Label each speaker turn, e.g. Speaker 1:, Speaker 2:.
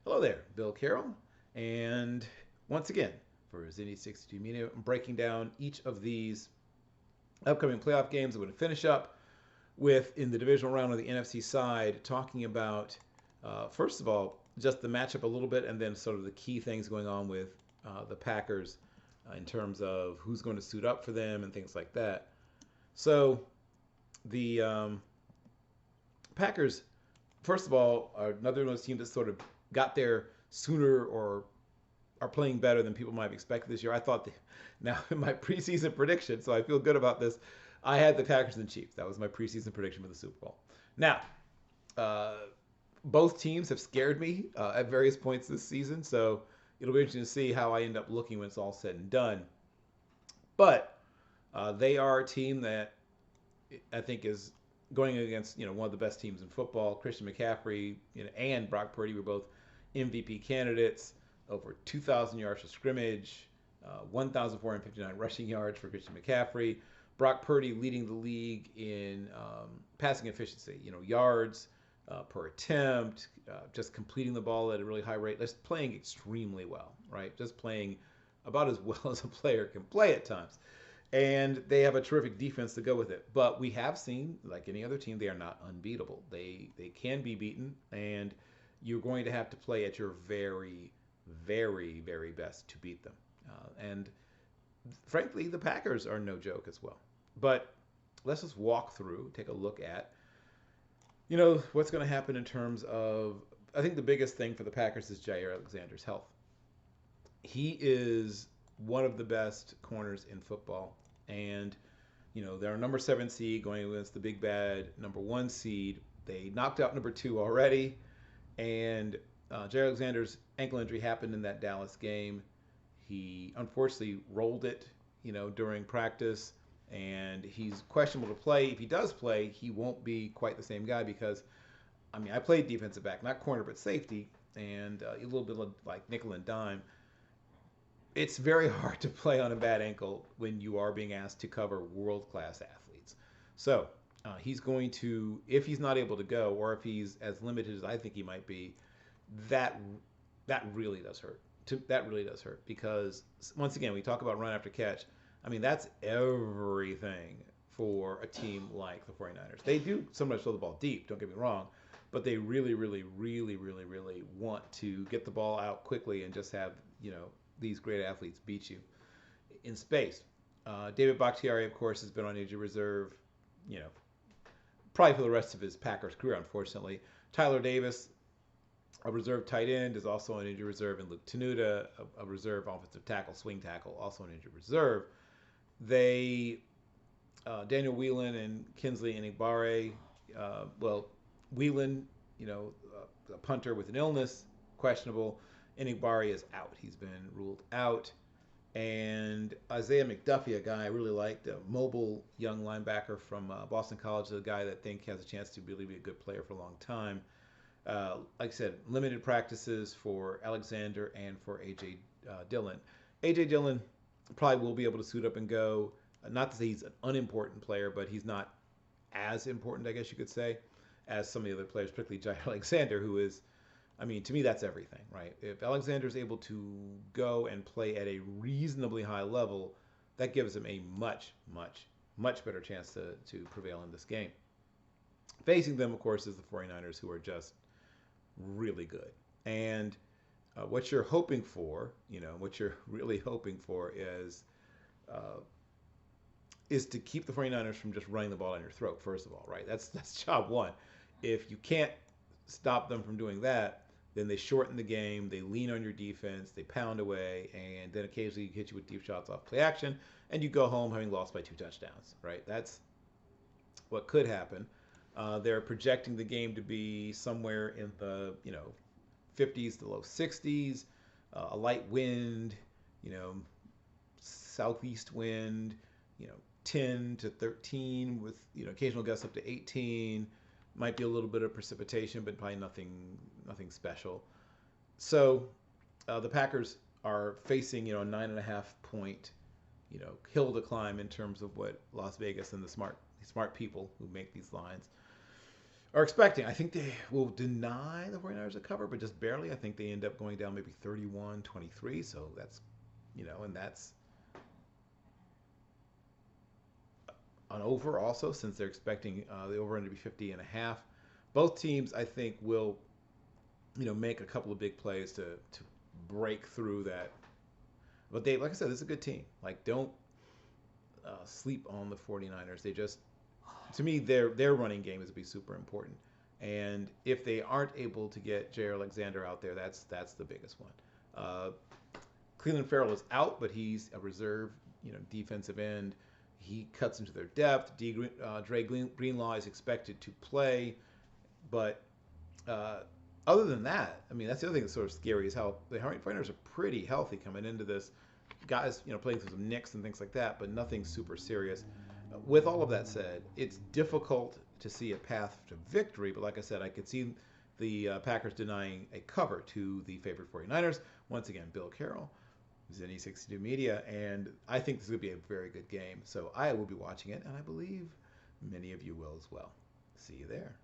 Speaker 1: Hello there, Bill Carroll. And once again, for Zinni 62 Media, I'm breaking down each of these upcoming playoff games. I'm going to finish up with, in the divisional round of the NFC side, talking about, first of all, just the matchup a little bit, and then sort of the key things going on with the Packers in terms of who's going to suit up for them and things like that. So the Packers, first of all, are another one of those teams that sort of got there sooner or are playing better than people might have expected this year. I thought, now in my preseason prediction, so I feel good about this. I had the Packers and Chiefs. That was my preseason prediction for the Super Bowl. Now, uh, both teams have scared me at various points this season, so it'll be interesting to see how I end up looking when it's all said and done. But they are a team that I think is going against one of the best teams in football. Christian McCaffrey and Brock Purdy were both MVP candidates. Over 2,000 yards of scrimmage, 1,459 rushing yards for Christian McCaffrey. Brock Purdy leading the league in passing efficiency. Yards per attempt, just completing the ball at a really high rate. Just playing extremely well, right? Just playing about as well as a player can play at times. And they have a terrific defense to go with it. But we have seen, like any other team, they are not unbeatable. They can be beaten, and you're going to have to play at your very, very, very best to beat them. And frankly, the Packers are no joke as well. But let's just walk through, take a look at, what's going to happen in terms of. I think the biggest thing for the Packers is Jair Alexander's health. He is one of the best corners in football, and they're a number 7 seed going against the big bad number 1 seed. They knocked out number 2 already, and Jair Alexander's ankle injury happened in that Dallas game. He unfortunately rolled it, during practice, and he's questionable to play. If he does play, he won't be quite the same guy because, I played defensive back, not corner, but safety, and a little bit of like nickel and dime. It's very hard to play on a bad ankle when you are being asked to cover world class athletes. So he's going to, if he's not able to go, or if he's as limited as I think he might be, that that really does hurt. That really does hurt because once again we talk about run after catch. That's everything for a team like the 49ers. They do sometimes throw the ball deep, don't get me wrong, but they really, really, really, really, really want to get the ball out quickly and just have these great athletes beat you in space. David Bakhtiari, of course, has been on injury reserve, probably for the rest of his Packers career, unfortunately. Tyler Davis, a reserve tight end, is also on injury reserve, and Luke Tenuta, a reserve offensive tackle, swing tackle, also on injury reserve. They, Daniel Whelan and Kinsley Enigbare, Whelan, a punter with an illness, questionable. Enigbare is out. He's been ruled out. And Isaiah McDuffie, a guy I really liked, a mobile young linebacker from Boston College, a guy that I think has a chance to really be a good player for a long time. Like I said, limited practices for Alexander and for A.J. Dillon. A.J. Dillon probably will be able to suit up and go. Not to say he's an unimportant player, but he's not as important, I guess you could say, as some of the other players, particularly Jair Alexander, who is, to me, that's everything, right? If Alexander's able to go and play at a reasonably high level, that gives him a much, much, much better chance to prevail in this game. Facing them, of course, is the 49ers, who are just really good. And what you're hoping for, what you're really hoping for is to keep the 49ers from just running the ball down your throat, first of all, right? That's job one. If you can't stop them from doing that, then they shorten the game, they lean on your defense, they pound away, and then occasionally hit you with deep shots off play action, and you go home having lost by 2 touchdowns, right? That's what could happen. They're projecting the game to be somewhere in the 50s to low 60s, a light wind, southeast wind, 10 to 13 with occasional gusts up to 18. Might be a little bit of precipitation, but probably nothing special. So the Packers are facing a 9.5 point hill to climb in terms of what Las Vegas and the smart people who make these lines are expecting. I think they will deny the 49ers a cover, but just barely. I think they end up going down maybe 31-23. So that's, and that's an over also, since they're expecting the over under to be 50.5. Both teams, I think, will, make a couple of big plays to break through that. But they, like I said, this is a good team. Like, don't sleep on the 49ers. They just, to me, their running game is to be super important. And if they aren't able to get Jair Alexander out there, that's the biggest one. Cleveland Farrell is out, but he's a reserve, defensive end. He cuts into their depth. Dre Greenlaw is expected to play, but other than that, I mean, that's the other thing that's sort of scary is how the 49ers are pretty healthy coming into this. Guys, playing through some nicks and things like that, but nothing super serious. With all of that said, it's difficult to see a path to victory, but like I said, I could see the Packers denying a cover to the favorite 49ers. Once again, Bill Carroll, who's in E62 Media, and I think this is going to be a very good game. So I will be watching it, and I believe many of you will as well. See you there.